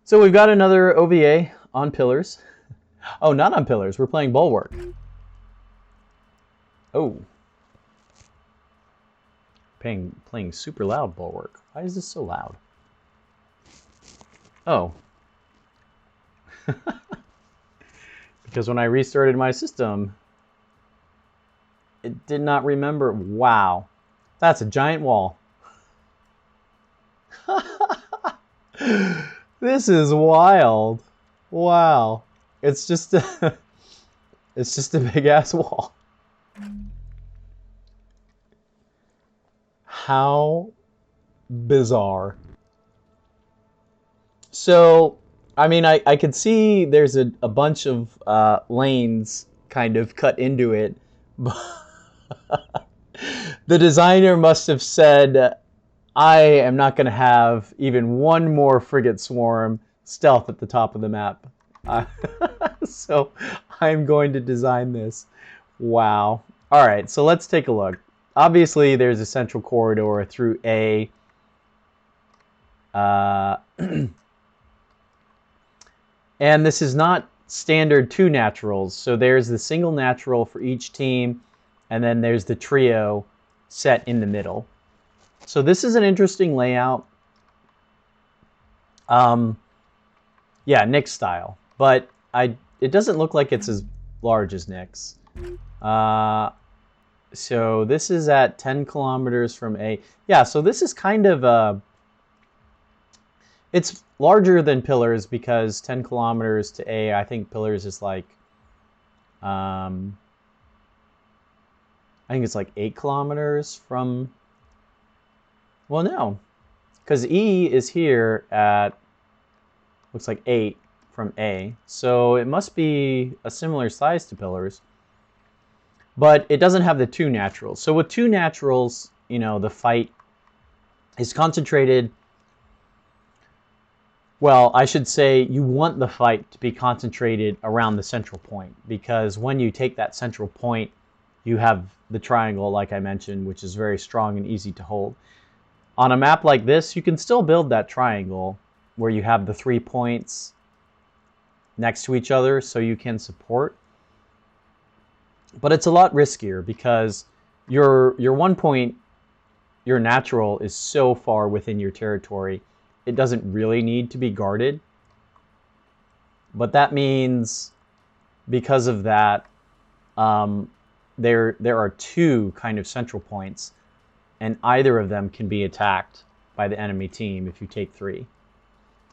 So we've got another OVA on pillars. Oh, not on pillars. We're playing Bulwark. Oh. Playing super loud Bulwark. Why is this so loud? Oh. Because when I restarted my system, it did not remember. Wow. That's a giant wall. This is wild. Wow. It's just a, it's just a big ass wall. How bizarre. So, I mean, I could see there's a bunch of lanes kind of cut into it. The designer must have said, I am not going to have even one more frigate swarm stealth at the top of the map. So I'm going to design this. Wow. All right, so let's take a look. Obviously, there's a central corridor through A. And this is not standard 2 naturals. So there's the single natural for each team, and then there's the trio set in the middle. So this is an interesting layout. Yeah, Nick's style, but it doesn't look like it's as large as Nick's. So this is at 10 kilometers from A. Yeah, so this is kind of it's larger than Pillars because 10 kilometers to A, I think Pillars is like, I think it's like 8 kilometers from, well, no, because E is here at, looks like 8 from A. So it must be a similar size to Pillars. But it doesn't have the 2 naturals. So with 2 naturals, you know, the fight is concentrated. Well, I should say you want the fight to be concentrated around the central point, because when you take that central point, you have the triangle, like I mentioned, which is very strong and easy to hold. On a map like this, you can still build that triangle where you have the 3 points next to each other so you can support. But it's a lot riskier because your 1 point, your natural, is so far within your territory, it doesn't really need to be guarded. But that means, because of that, there are 2 kind of central points, and either of them can be attacked by the enemy team if you take 3.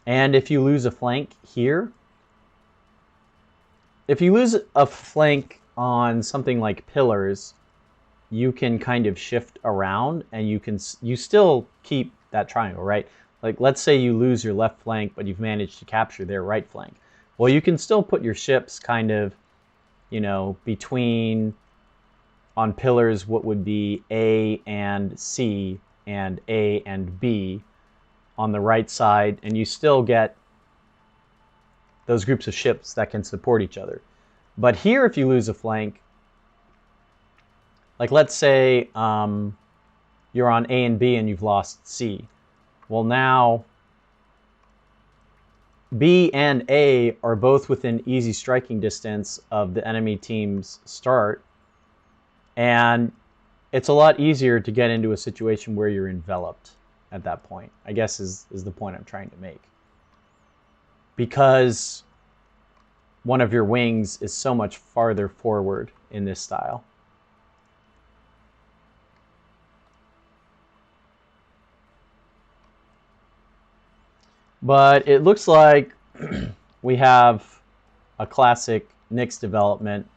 And if you lose a flank here, if you lose a flank on something like Pillars, you can kind of shift around and you still keep that triangle, right? Like, let's say you lose your left flank, but you've managed to capture their right flank. Well, you can still put your ships kind of, you know, between, on Pillars, what would be A and C and A and B on the right side, and you still get those groups of ships that can support each other. But here, if you lose a flank, like let's say you're on A and B and you've lost C. Well, now B and A are both within easy striking distance of the enemy team's start, and it's a lot easier to get into a situation where you're enveloped at that point, I guess is the point I'm trying to make. Because one of your wings is so much farther forward in this style. But it looks like we have a classic Knicks development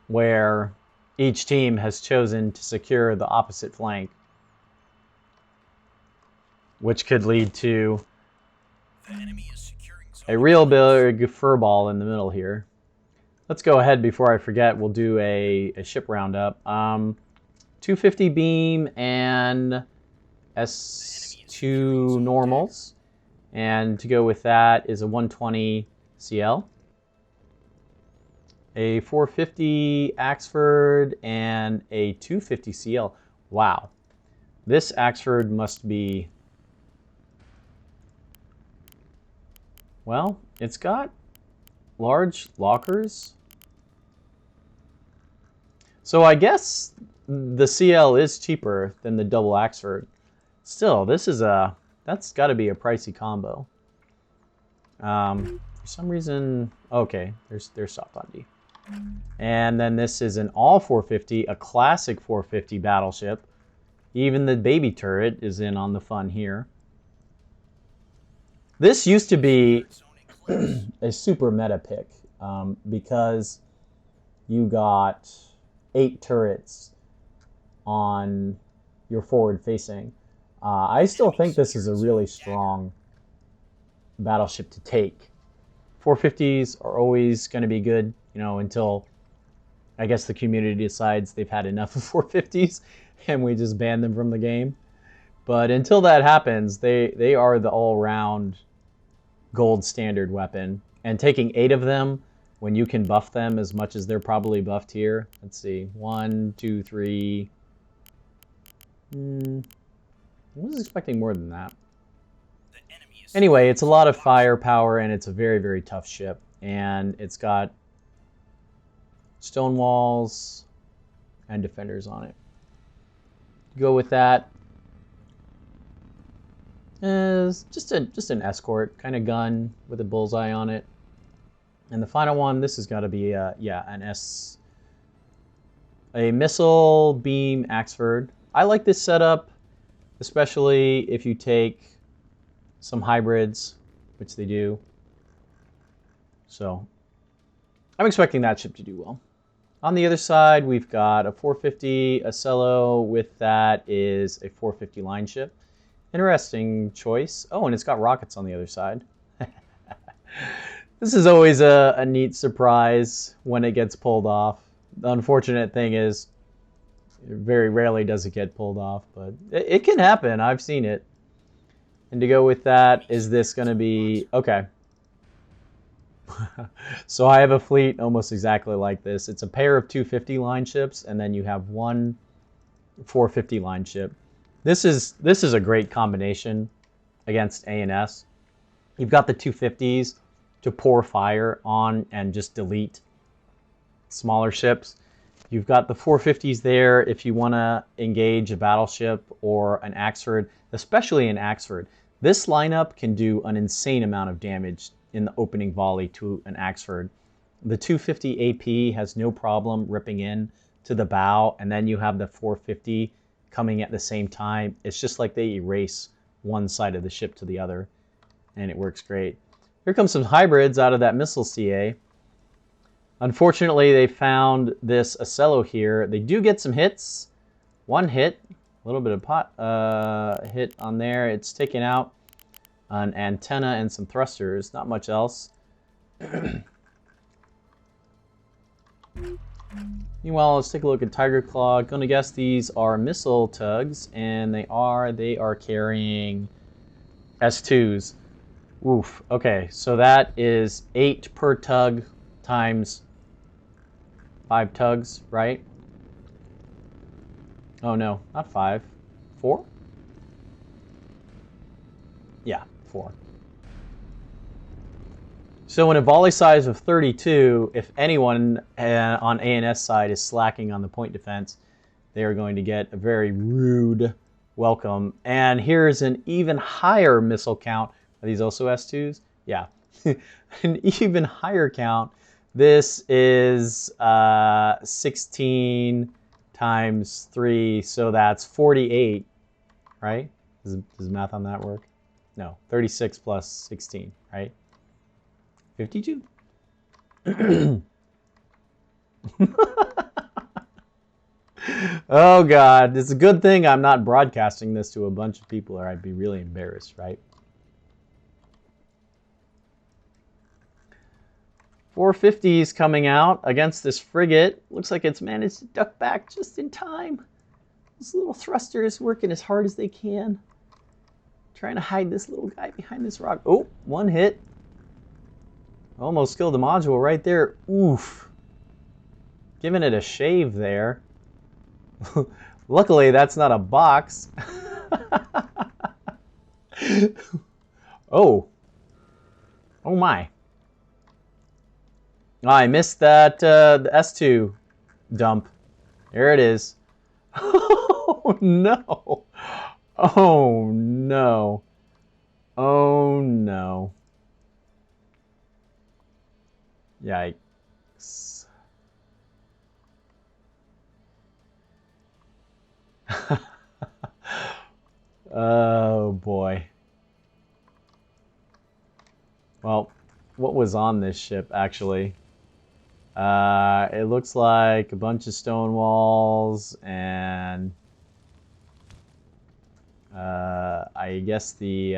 where each team has chosen to secure the opposite flank, which could lead to a real big furball in the middle here. Let's go ahead before I forget. We'll do a ship roundup. 250 beam and S2 normals. And to go with that is a 120 CL, a 450 Axford, and a 250 CL. Wow. This Axford must be Well, it's got large lockers. So I guess the CL is cheaper than the double Axford. Still, that's got to be a pricey combo. For some reason, okay, there's soft on D. And then this is an all 450, a classic 450 battleship. Even the baby turret is in on the fun here. This used to be a super meta pick because you got 8 turrets on your forward facing. I still think this is a really strong battleship to take. 450s are always going to be good, you know, until I guess the community decides they've had enough of 450s and we just ban them from the game. But until that happens, they are the all-round gold standard weapon. And taking 8 of them when you can buff them as much as they're probably buffed here. Let's see. 1, 2, 3. I was expecting more than that. Anyway, it's a lot of firepower and it's a very, very tough ship. And it's got stone walls and defenders on it. Go with that. Is just an escort kind of gun with a bullseye on it. And the final one, this has got to be a missile beam Axford. I like this setup, especially if you take some hybrids, which they do. So I'm expecting that ship to do well. On the other side, we've got a 450 Acello. With that is a 450 line ship. Interesting choice. Oh, and it's got rockets on the other side. This is always a neat surprise when it gets pulled off. The unfortunate thing is, very rarely does it get pulled off, but it can happen. I've seen it. And to go with that, is this going to be... Okay. So I have a fleet almost exactly like this. It's a pair of 250 line ships, and then you have one 450 line ship. This is a great combination against ANS. You've got the 250s to pour fire on and just delete smaller ships. You've got the 450s there if you want to engage a battleship or an Axford, especially an Axford. This lineup can do an insane amount of damage in the opening volley to an Axford. The 250 AP has no problem ripping in to the bow, and then you have the 450 coming at the same time. It's just like they erase one side of the ship to the other, and it works great. Here comes some hybrids out of that missile CA. Unfortunately, they found this Acello here. They do get some hits. One hit, a little bit of hit on there. It's taken out an antenna and some thrusters, not much else. Meanwhile, let's take a look at Tiger Claw. Gonna guess these are missile tugs, and they are carrying S2s. Oof. Okay, so that is 8 per tug times 5 tugs, right? Oh no, not 5. 4? Yeah, 4. So in a volley size of 32, if anyone on ANS side is slacking on the point defense, they are going to get a very rude welcome. And here's an even higher missile count. Are these also S2s? Yeah. An even higher count. This is 16 times 3, so that's 48, right? Does math on that work? No, 36 plus 16, right? 52? Oh God, it's a good thing I'm not broadcasting this to a bunch of people or I'd be really embarrassed, right? 450s coming out against this frigate. Looks like it's managed to duck back just in time. This little thruster is working as hard as they can. Trying to hide this little guy behind this rock. Oh, one hit. Almost killed the module right there. Oof. Giving it a shave there. Luckily, that's not a box. Oh. Oh my. I missed that the S2 dump. There it is. Oh no. Oh no. Oh no. Yikes. Oh boy. Well, what was on this ship actually? It looks like a bunch of stone walls and I guess the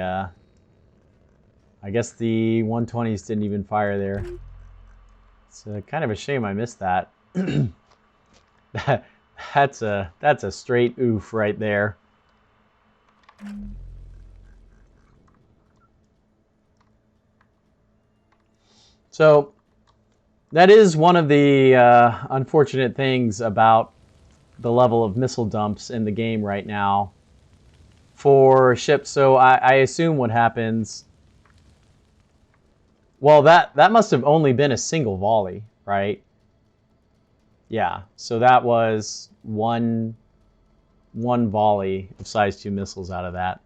120s didn't even fire there. It's kind of a shame I missed that. That's a straight oof right there. So that is one of the unfortunate things about the level of missile dumps in the game right now for ships. So I assume what happens. Well, that must have only been a single volley, right? Yeah. So that was one volley of size 2 missiles out of that.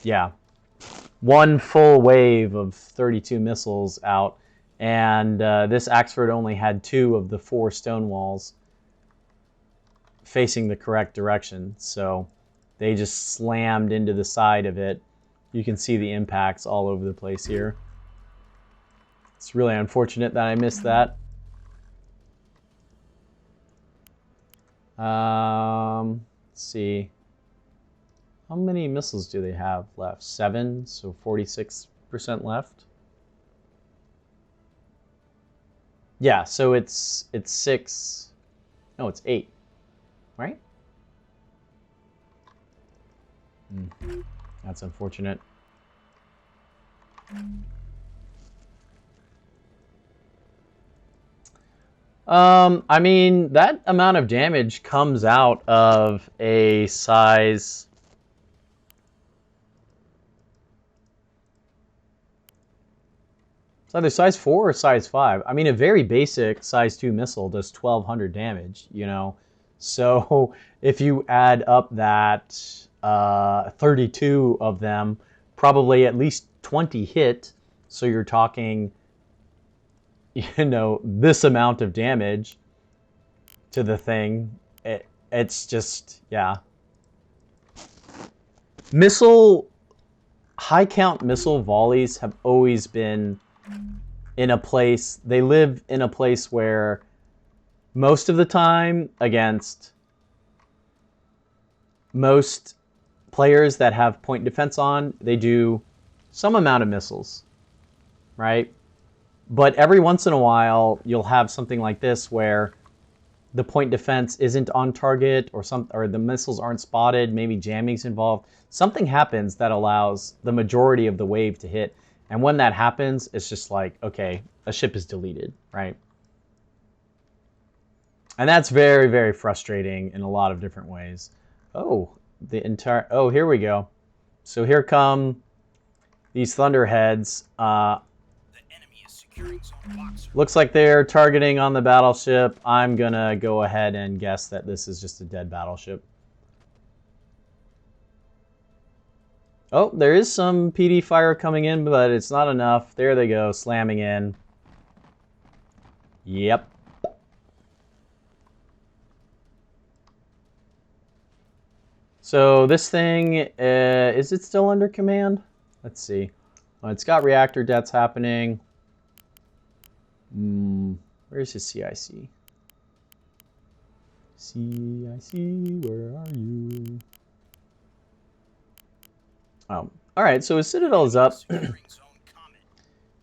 Yeah. One full wave of 32 missiles out, and this Axford only had 2 of the 4 stone walls facing the correct direction, so they just slammed into the side of it. You can see the impacts all over the place here. It's really unfortunate that I missed that. Let's see. How many missiles do they have left? 7, so 46% left. Yeah, so it's 6. No, it's 8, right? That's unfortunate. I mean, that amount of damage comes out of a size... It's either size 4 or size 5. I mean, a very basic size 2 missile does 1,200 damage, you know? So if you add up that 32 of them, probably at least 20 hit, so you're talking, you know, this amount of damage to the thing. It's just, yeah. High count missile volleys have always been in a place, they live in a place where most of the time against most players that have point defense on, they do some amount of missiles, right? But every once in a while, you'll have something like this where the point defense isn't on target, or the missiles aren't spotted, maybe jamming's involved. Something happens that allows the majority of the wave to hit. And when that happens, it's just like, okay, a ship is deleted, right? And that's very, very frustrating in a lot of different ways. Oh, here we go. So here come these Thunderheads. Looks like they're targeting on the battleship. I'm gonna go ahead and guess that this is just a dead battleship. Oh, there is some PD fire coming in, but it's not enough. There they go, slamming in. Yep. So this thing, is it still under command? Let's see. Well, it's got reactor deaths happening. Where's his CIC? CIC, where are you? Oh, all right, so his Citadel is up.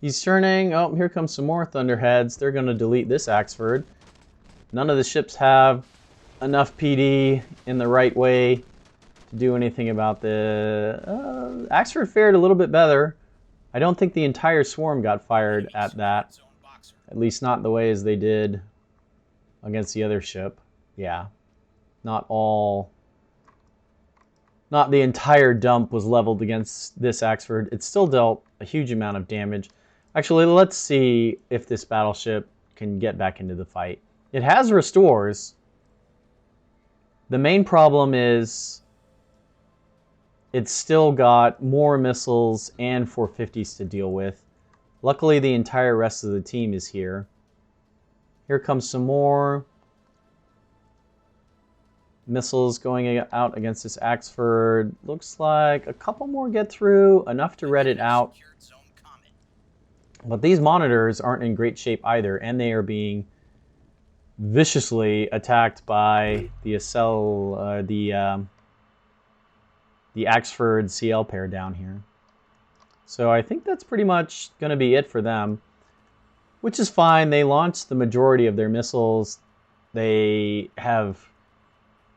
He's turning. Oh, here comes some more Thunderheads. They're going to delete this Axford. None of the ships have enough PD in the right way to do anything about the... Axford fared a little bit better. I don't think the entire swarm got fired at that. At least not the way as they did against the other ship. Yeah. Not the entire dump was leveled against this Axford. It still dealt a huge amount of damage. Actually, let's see if this battleship can get back into the fight. It has restores. The main problem is it's still got more missiles and 450s to deal with. Luckily, the entire rest of the team is here. Here comes some more missiles going out against this Axford. Looks like a couple more get through, enough to red it out. But these monitors aren't in great shape either, and they are being viciously attacked by the Axford CL pair down here. So I think that's pretty much going to be it for them, which is fine. They launched the majority of their missiles. They have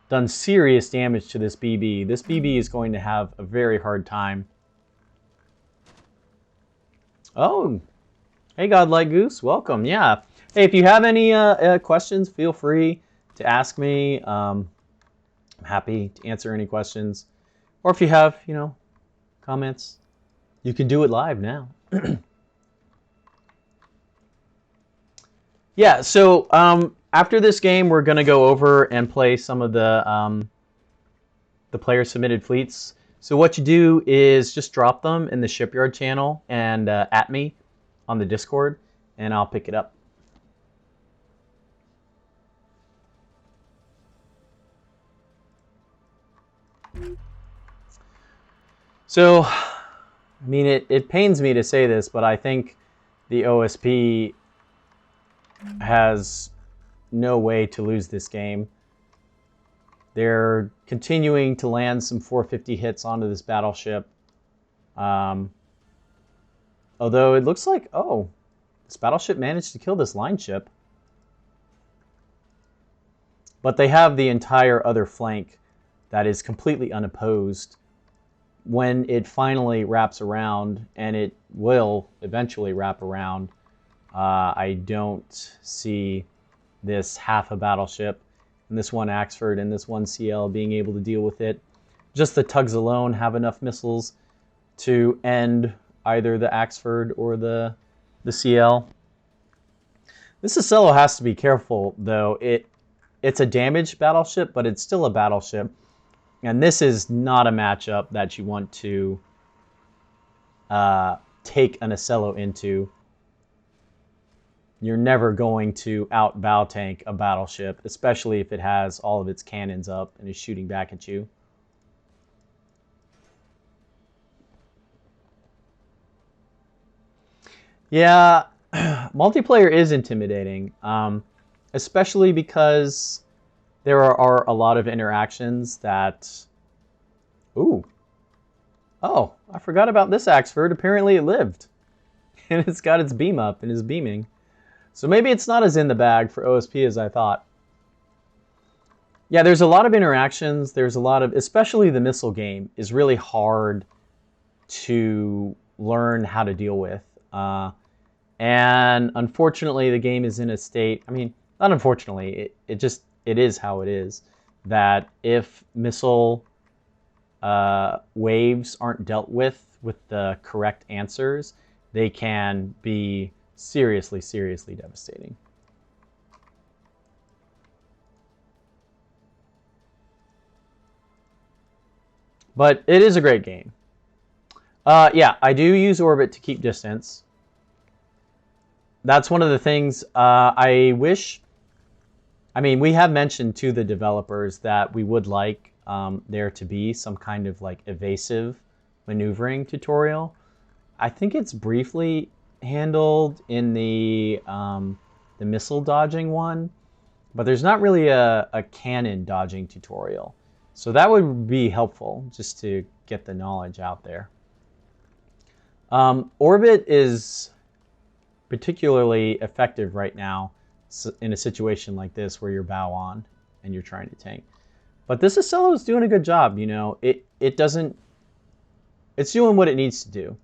done serious damage to this BB. This BB is going to have a very hard time. Oh, hey, Godlike Goose, welcome. Yeah. Hey, if you have any questions, feel free to ask me. I'm happy to answer any questions. Or if you have, comments, you can do it live now. Yeah, so after this game, we're going to go over and play some of the player-submitted fleets. So what you do is just drop them in the Shipyard channel and at me on the Discord, and I'll pick it up. So, I mean, it pains me to say this, but I think the OSP has no way to lose this game. They're continuing to land some 450 hits onto this battleship. Although it looks like, oh, this battleship managed to kill this line ship. But they have the entire other flank that is completely unopposed. When it finally wraps around, and it will eventually wrap around, I don't see this half a battleship and this one Axford and this one CL being able to deal with it. Just the tugs alone have enough missiles to end either the Axford or the CL. This Acello has to be careful, though. It's a damaged battleship, but it's still a battleship. And this is not a matchup that you want to take an Acello into. You're never going to out-bow tank a battleship, especially if it has all of its cannons up and is shooting back at you. Yeah, multiplayer is intimidating, especially because there are a lot of interactions that... Ooh. Oh, I forgot about this Axford. Apparently it lived. And it's got its beam up and is beaming. So maybe it's not as in the bag for OSP as I thought. Yeah, there's a lot of interactions. There's a lot of... Especially the missile game is really hard to learn how to deal with. And unfortunately, the game is in a state... I mean, not unfortunately. It is how it is. That if missile waves aren't dealt with the correct answers, they can be seriously, seriously devastating. But it is a great game. Yeah, I do use orbit to keep distance. That's one of the things I wish... I mean, we have mentioned to the developers that we would like there to be some kind of like evasive maneuvering tutorial. I think it's briefly handled in the missile dodging one, but there's not really a cannon dodging tutorial. So that would be helpful just to get the knowledge out there. Orbit is particularly effective right now in a situation like this where you're bow on and you're trying to tank. But this Acello is doing a good job, you know. It's doing what it needs to do.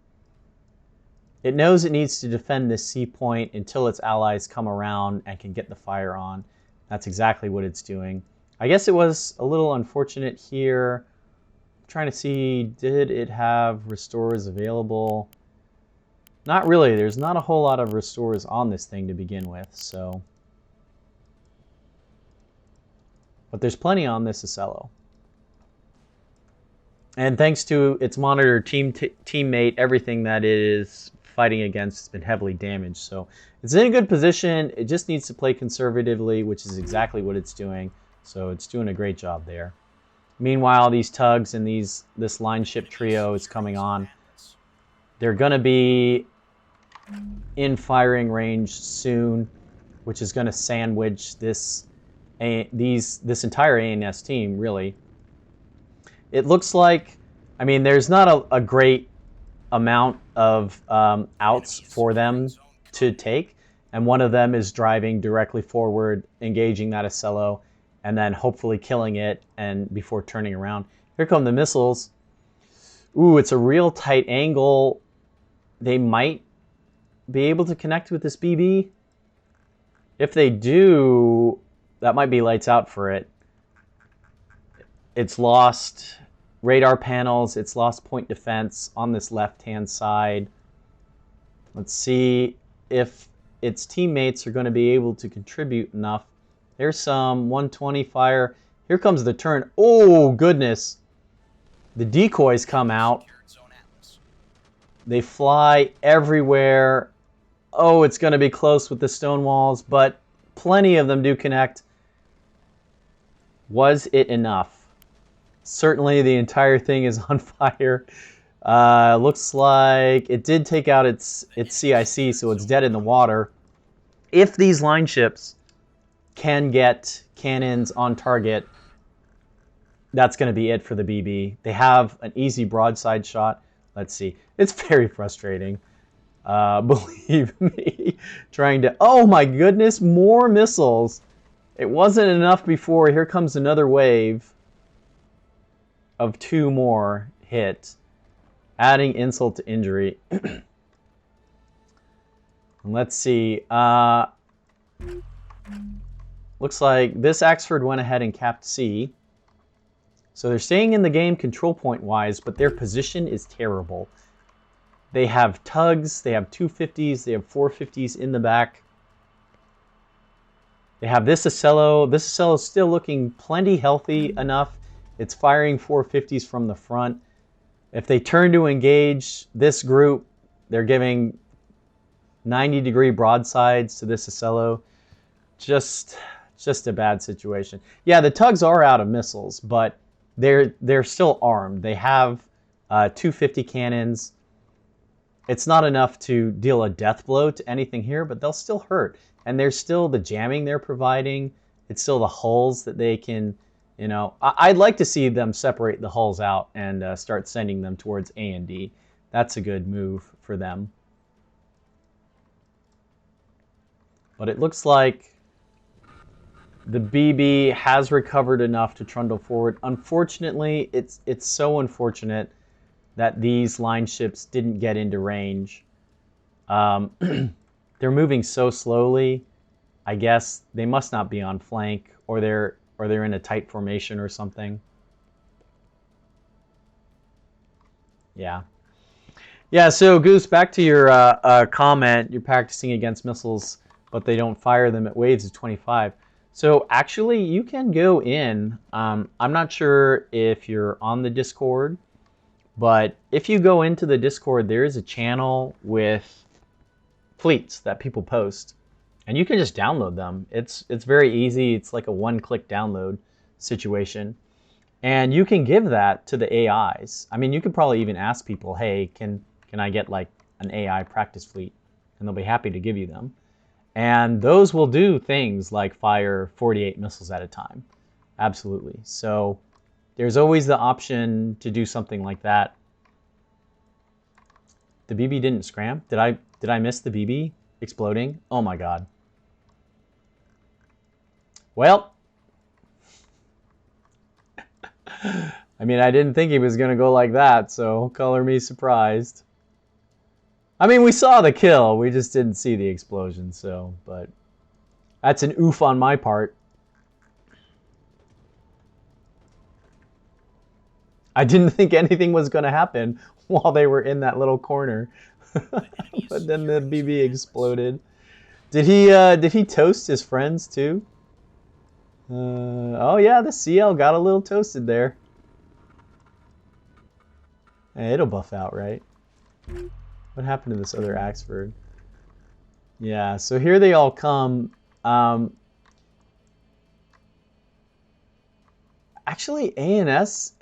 It knows it needs to defend this sea point until its allies come around and can get the fire on. That's exactly what it's doing. I guess it was a little unfortunate here. I'm trying to see, did it have restores available? Not really. There's not a whole lot of restores on this thing to begin with, so. But there's plenty on this Acello. And thanks to its monitor teammate, everything that it is fighting against has been heavily damaged. So it's in a good position. It just needs to play conservatively, which is exactly what it's doing. So it's doing a great job there. Meanwhile, these tugs and this line ship trio is coming on. They're going to be in firing range soon, which is going to sandwich this entire ANS team, really. It looks like, I mean, there's not a great amount of outs for them to take, and one of them is driving directly forward, engaging that Acello, and then hopefully killing it and before turning around. Here come the missiles. Ooh, it's a real tight angle. They might be able to connect with this BB. If they do, that might be lights out for it. It's lost radar panels. It's lost point defense on this left-hand side. Let's see if its teammates are going to be able to contribute enough. There's some 120 fire. Here comes the turn. Oh, goodness. The decoys come out. They fly everywhere. Oh, it's going to be close with the stone walls, but plenty of them do connect. Was it enough? Certainly the entire thing is on fire. Looks like it did take out its CIC, so it's dead in the water. If these line ships can get cannons on target, that's going to be it for the BB. They have an easy broadside shot. Let's see. It's very frustrating. Believe me. Trying to... Oh my goodness, more missiles. It wasn't enough before. Here comes another wave of 2 more hit, adding insult to injury. Let's see. Looks like this Axford went ahead and capped C. So they're staying in the game control point wise, but their position is terrible. They have tugs, they have 250s, they have 450s in the back. They have this Acello. This Acello is still looking plenty healthy enough. It's firing 450s from the front. If they turn to engage this group, they're giving 90-degree broadsides to this Acello. Just a bad situation. Yeah, the tugs are out of missiles, but they're still armed. They have 250 cannons. It's not enough to deal a death blow to anything here, but they'll still hurt. And there's still the jamming they're providing. It's still the hulls that they can, you know. I'd like to see them separate the hulls out and start sending them towards A and D. That's a good move for them. But it looks like the BB has recovered enough to trundle forward. Unfortunately, it's so unfortunate that these line ships didn't get into range. They're moving so slowly. I guess they must not be on flank, or they're in a tight formation or something. Yeah. Yeah, so Goose, back to your comment. You're practicing against missiles, but they don't fire them at waves of 25. So actually, you can go in. I'm not sure if you're on the Discord, but if you go into the Discord, there is a channel with fleets that people post, and you can just download them. It's very easy. It's like a one-click download situation, and you can give that to the AIs. I mean, you could probably even ask people, hey, can I get like an AI practice fleet? And they'll be happy to give you them. And those will do things like fire 48 missiles at a time. Absolutely. So there's always the option to do something like that. The BB didn't scram. Did I miss the BB exploding? Oh my god. Well, I mean, I didn't think he was going to go like that, so color me surprised. I mean, we saw the kill, we just didn't see the explosion, so, but that's an oof on my part. I didn't think anything was going to happen while they were in that little corner. But then the BB exploded. Did he toast his friends too? Oh yeah, the CL got a little toasted there. Hey, it'll buff out, right? What happened to this other Axford? Yeah, so here they all come. Actually, ANS,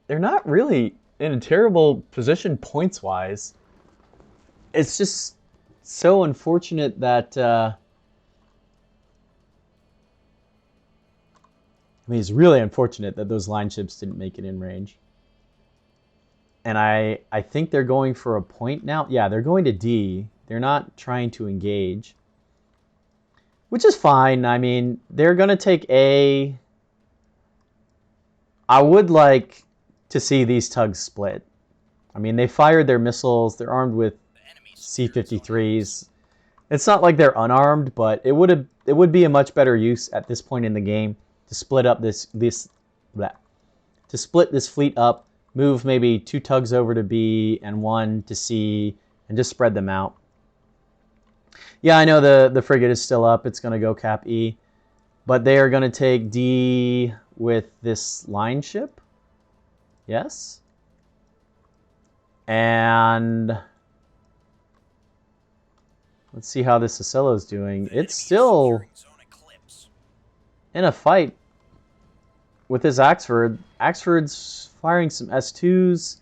they're not really in a terrible position points-wise. It's just so unfortunate that... I mean, it's really unfortunate that those line ships didn't make it in range. And I think they're going for a point now. Yeah, they're going to D. They're not trying to engage. Which is fine. I mean, they're going to take A. I would like to see these tugs split. I mean, they fired their missiles. They're armed with C-53s. It's not like they're unarmed, but it would be a much better use at this point in the game to split up to split this fleet up, move maybe 2 tugs over to B and 1 to C, and just spread them out. Yeah, I know the frigate is still up. It's going to go cap E, but they are going to take D with this line ship. Yes. And let's see how this Ocello is doing. It's still in a fight with this Axford. Axford's firing some S2s,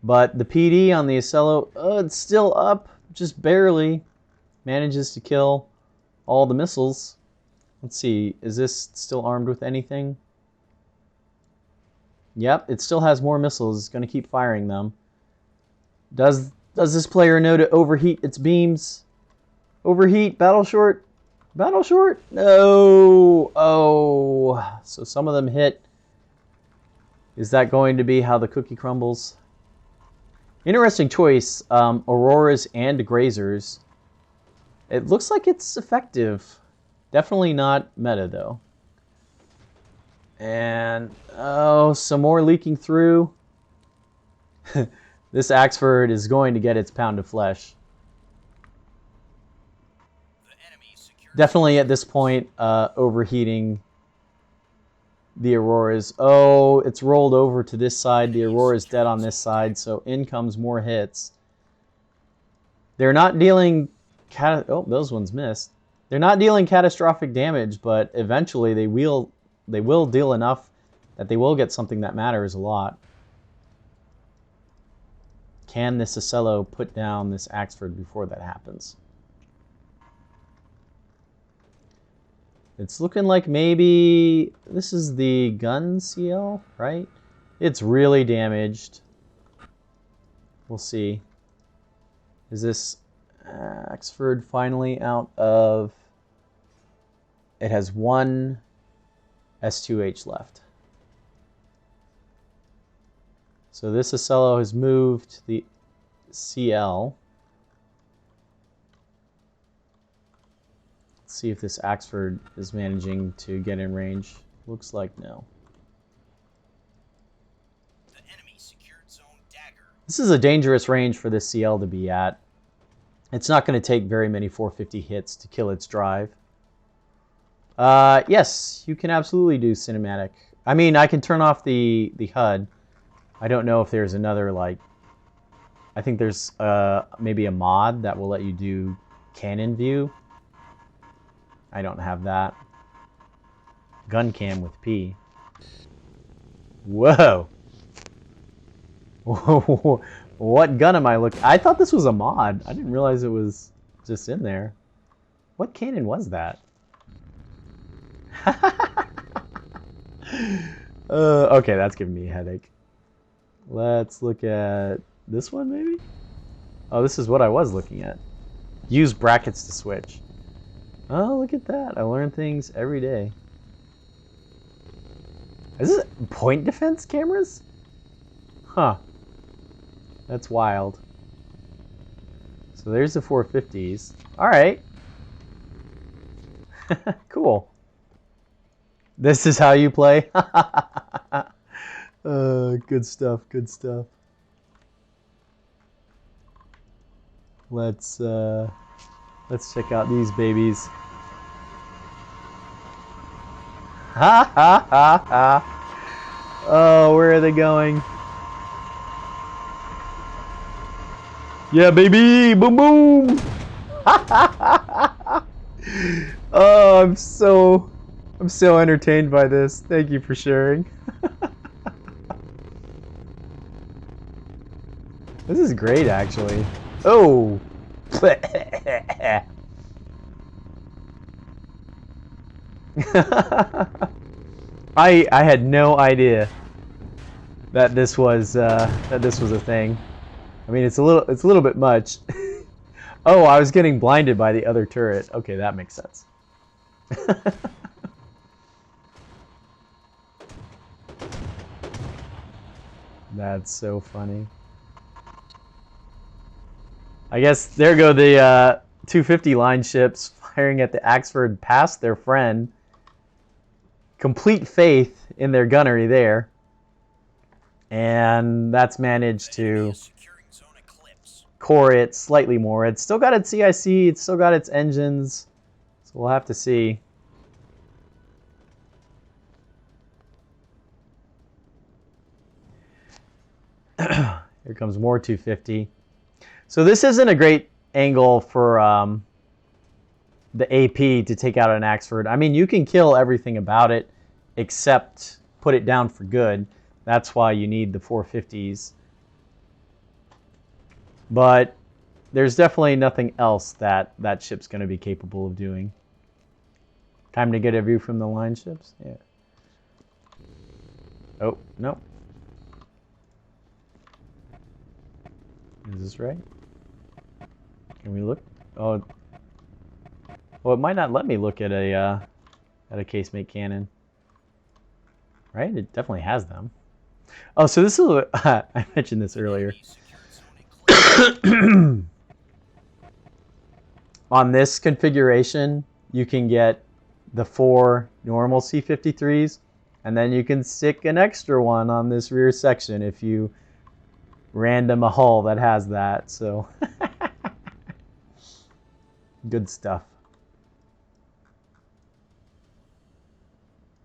but the PD on the Ocello, it's still up, just barely. Manages to kill all the missiles. Let's see, is this still armed with anything? Yep, it still has more missiles. It's going to keep firing them. Does this player know to overheat its beams? Overheat, battle short. Battle short? No. Oh, so some of them hit. Is that going to be how the cookie crumbles? Interesting choice. Auroras and Grazers. It looks like it's effective. Definitely not meta, though. And, oh, some more leaking through. This Axford is going to get its pound of flesh. Definitely at this point, overheating the Auroras. Oh, it's rolled over to this side. The Aurora's dead on this side, so in comes more hits. They're not dealing... Oh, those ones missed. They're not dealing catastrophic damage, but eventually they will deal enough that they will get something that matters a lot. Can this Ocello put down this Axford before that happens? It's looking like maybe this is the gun CL, right? It's really damaged. We'll see. Is this Axford finally out of... It has 1 S2H left. So this Ocello has moved the CL. Let's see if this Axford is managing to get in range. Looks like no. The enemy secured zone dagger. This is a dangerous range for this CL to be at. It's not going to take very many 450 hits to kill its drive. Yes, you can absolutely do cinematic. I mean, I can turn off the HUD. I don't know if there's another, like... I think there's maybe a mod that will let you do cannon view. I don't have that. Gun cam with P. Whoa! What gun am I looking... I thought this was a mod. I didn't realize it was just in there. What cannon was that? Okay, that's giving me a headache. Let's look at this one, maybe? Oh, this is what I was looking at. Use brackets to switch. Oh, look at that. I learn things every day. Is this point defense cameras? Huh. That's wild. So there's the 450s. All right. Cool. This is how you play? Good stuff, good stuff. Let's check out these babies. Ha ha ha ha! Oh, where are they going? Yeah, baby! Boom boom! Oh, I'm so entertained by this. Thank you for sharing. This is great, actually. Oh! I had no idea that this was a thing. I mean, it's a little bit much. Oh, I was getting blinded by the other turret. Okay, that makes sense. That's so funny. I guess there go the 250 line ships firing at the Axford past their friend. Complete faith in their gunnery there. And that's managed to core it slightly more. It's still got its CIC, it's still got its engines. So we'll have to see. Here comes more 250. So this isn't a great angle for the AP to take out an Axford. I mean, you can kill everything about it except put it down for good. That's why you need the 450s. But there's definitely nothing else that that ship's going to be capable of doing. Time to get a view from the line ships? Yeah. Oh, no. Is this right? Can we look? Oh, well, it might not let me look at a casemate cannon. Right? It definitely has them. Oh, so this is what I mentioned this earlier. On this configuration, you can get the 4 normal C-53s, and then you can stick an extra one on this rear section if you random a hull that has that. So good stuff.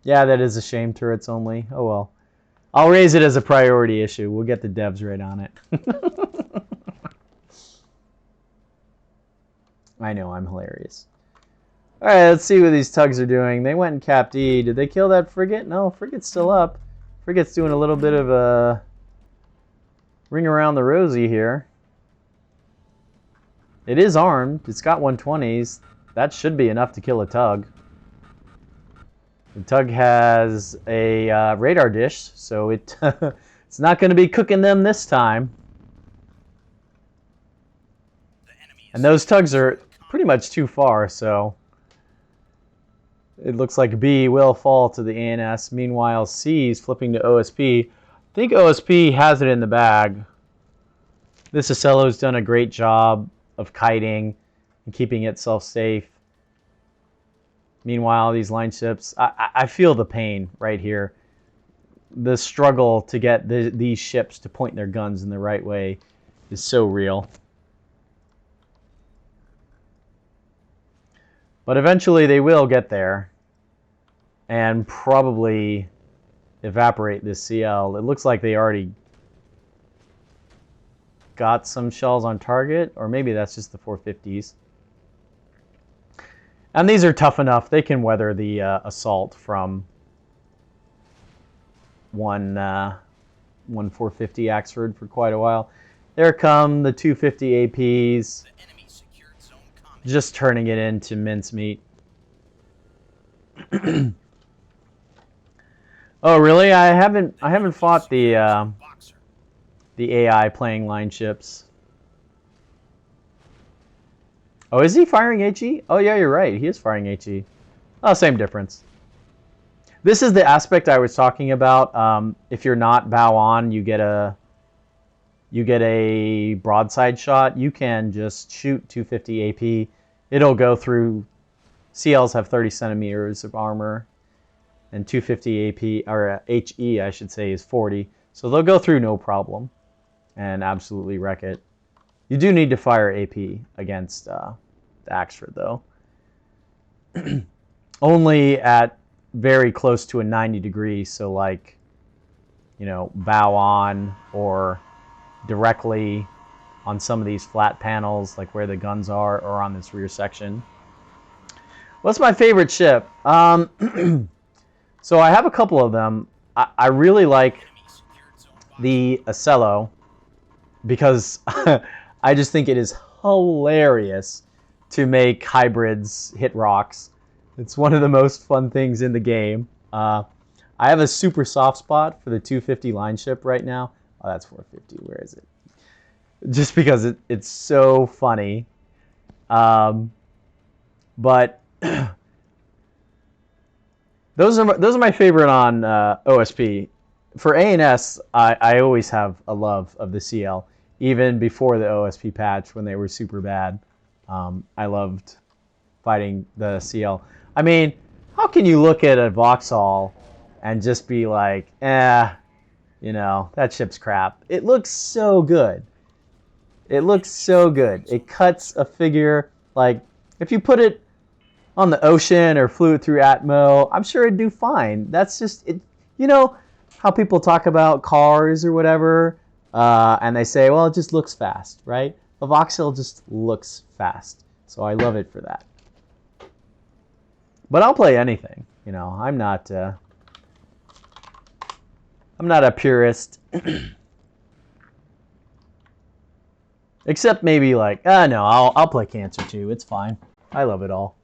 Yeah, that is a shame. Turrets only. Oh well. I'll raise it as a priority issue. We'll get the devs right on it. I know, I'm hilarious. Alright, let's see what these tugs are doing. They went and capped E. Did they kill that frigate? No, frigate's still up. Frigate's doing a little bit of a ring around the rosy here. It is armed. It's got 120s. That should be enough to kill a tug. The tug has a radar dish, so it's not going to be cooking them this time. And those tugs are pretty much too far, so it looks like B will fall to the ANS. Meanwhile, C is flipping to OSP. I think OSP has it in the bag. This Ocello's done a great job of kiting and keeping itself safe. Meanwhile, these line ships, I feel the pain right here. The struggle to get these ships to point their guns in the right way is so real. But eventually they will get there and probably evaporate this CL. It looks like they already got some shells on target, or maybe that's just the 450s. And these are tough enough. They can weather the assault from one 450 Axford for quite a while. There come the 250 APs. Just turning it into mincemeat. Oh, really? I haven't fought the AI playing line ships. Oh, is he firing HE? Oh, yeah, you're right. He is firing HE. Oh, same difference. This is the aspect I was talking about. If you're not bow on, you get a broadside shot. You can just shoot 250 AP. It'll go through. CLs have 30 centimeters of armor, and 250 AP, or HE, I should say, is 40. So they'll go through no problem and absolutely wreck it. You do need to fire AP against the Axford, though. Only at very close to a 90 degrees, so like, you know, bow on or directly on some of these flat panels, like where the guns are, or on this rear section. What's my favorite ship? So I have a couple of them. I really like the Ocello because I just think it is hilarious to make hybrids hit rocks. It's one of the most fun things in the game. I have a super soft spot for the 250 line ship right now. Oh, that's 450. Where is it? Just because it's so funny. But those are my favorite on OSP. For A&S, I always have a love of the CL. Even before the OSP patch, when they were super bad, I loved fighting the CL. I mean, how can you look at a Vauxhall and just be like, you know, that ship's crap? It looks so good. It looks so good. It cuts a figure. Like, if you put it on the ocean or flew it through Atmo, I'm sure it'd do fine. That's just it. You know how people talk about cars or whatever, and they say, well, it just looks fast, right? The Vauxhall just looks fast, so I love it for that. But I'll play anything. You know, I'm not a purist, except maybe like, no, I'll play Cancer too. It's fine. I love it all.